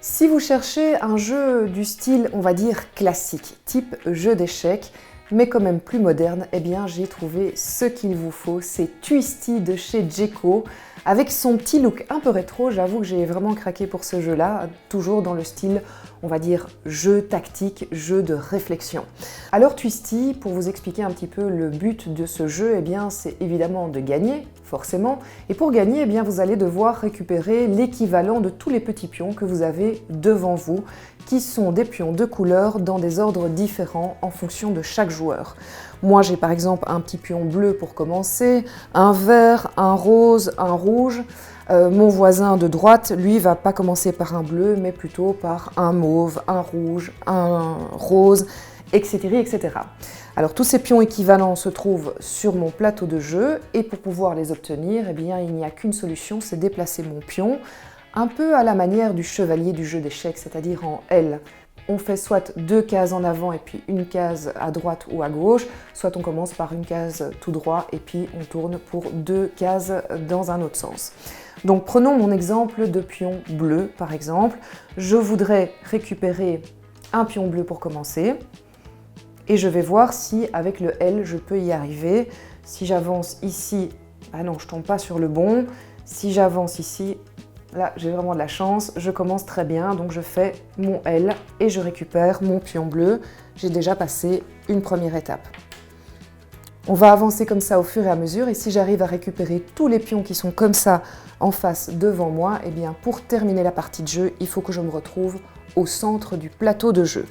Si vous cherchez un jeu du style, on va dire, classique, type jeu d'échecs, mais quand même plus moderne, eh bien j'ai trouvé ce qu'il vous faut, c'est Twisty de chez Djeco. Avec son petit look un peu rétro, j'avoue que j'ai vraiment craqué pour ce jeu-là, toujours dans le style, on va dire, jeu tactique, jeu de réflexion. Alors Twisty, pour vous expliquer un petit peu le but de ce jeu, eh bien c'est évidemment de gagner, forcément. Et pour gagner, eh bien vous allez devoir récupérer l'équivalent de tous les petits pions que vous avez devant vous, qui sont des pions de couleur dans des ordres différents en fonction de chaque joueur. Moi j'ai par exemple un petit pion bleu pour commencer, un vert, un rose, un rouge. Mon voisin de droite, lui, va pas commencer par un bleu, mais plutôt par un mauve, un rouge, un rose, etc., etc. Alors tous ces pions équivalents se trouvent sur mon plateau de jeu et pour pouvoir les obtenir, eh bien, il n'y a qu'une solution, c'est déplacer mon pion un peu à la manière du chevalier du jeu d'échecs, c'est-à-dire en L. On fait soit 2 cases en avant et puis une case à droite ou à gauche, soit on commence par une case tout droit et puis on tourne pour 2 cases dans un autre sens. Donc prenons mon exemple de pion bleu par exemple. Je voudrais récupérer un pion bleu pour commencer et je vais voir si avec le L je peux y arriver. Si j'avance ici, ah non je tombe pas sur le bon. Si j'avance ici, là j'ai vraiment de la chance, je commence très bien, donc je fais mon L et je récupère mon pion bleu. J'ai déjà passé une première étape. On va avancer comme ça au fur et à mesure et si j'arrive à récupérer tous les pions qui sont comme ça en face devant moi, eh bien pour terminer la partie de jeu, il faut que je me retrouve au centre du plateau de jeu.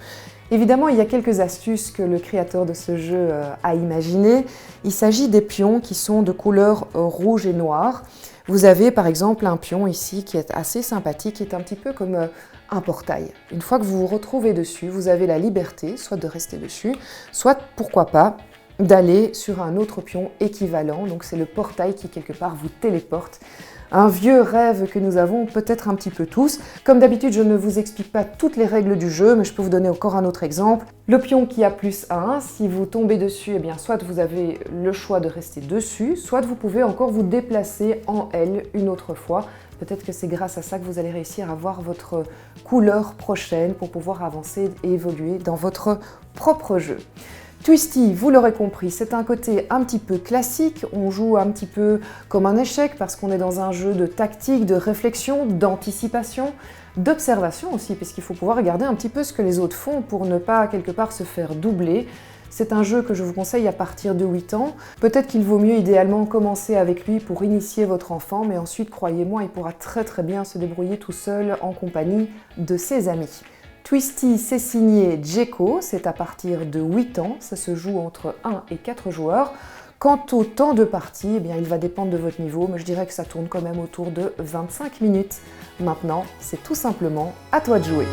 Évidemment, il y a quelques astuces que le créateur de ce jeu a imaginées. Il s'agit des pions qui sont de couleur rouge et noir. Vous avez par exemple un pion ici qui est assez sympathique, qui est un petit peu comme un portail. Une fois que vous vous retrouvez dessus, vous avez la liberté soit de rester dessus, soit pourquoi pas d'aller sur un autre pion équivalent. Donc c'est le portail qui quelque part vous téléporte. Un vieux rêve que nous avons peut-être un petit peu tous. Comme d'habitude, je ne vous explique pas toutes les règles du jeu, mais je peux vous donner encore un autre exemple. Le pion qui a +1, si vous tombez dessus, eh bien, soit vous avez le choix de rester dessus, soit vous pouvez encore vous déplacer en L une autre fois. Peut-être que c'est grâce à ça que vous allez réussir à avoir votre couleur prochaine pour pouvoir avancer et évoluer dans votre propre jeu. Twisty, vous l'aurez compris, c'est un côté un petit peu classique, on joue un petit peu comme un échec parce qu'on est dans un jeu de tactique, de réflexion, d'anticipation, d'observation aussi, puisqu'il faut pouvoir regarder un petit peu ce que les autres font pour ne pas quelque part se faire doubler. C'est un jeu que je vous conseille à partir de 8 ans. Peut-être qu'il vaut mieux idéalement commencer avec lui pour initier votre enfant, mais ensuite, croyez-moi, il pourra très bien se débrouiller tout seul en compagnie de ses amis. Twisty, c'est signé Djeco, c'est à partir de 8 ans, ça se joue entre 1 et 4 joueurs. Quant au temps de partie, eh bien, il va dépendre de votre niveau, mais je dirais que ça tourne quand même autour de 25 minutes. Maintenant, c'est tout simplement à toi de jouer.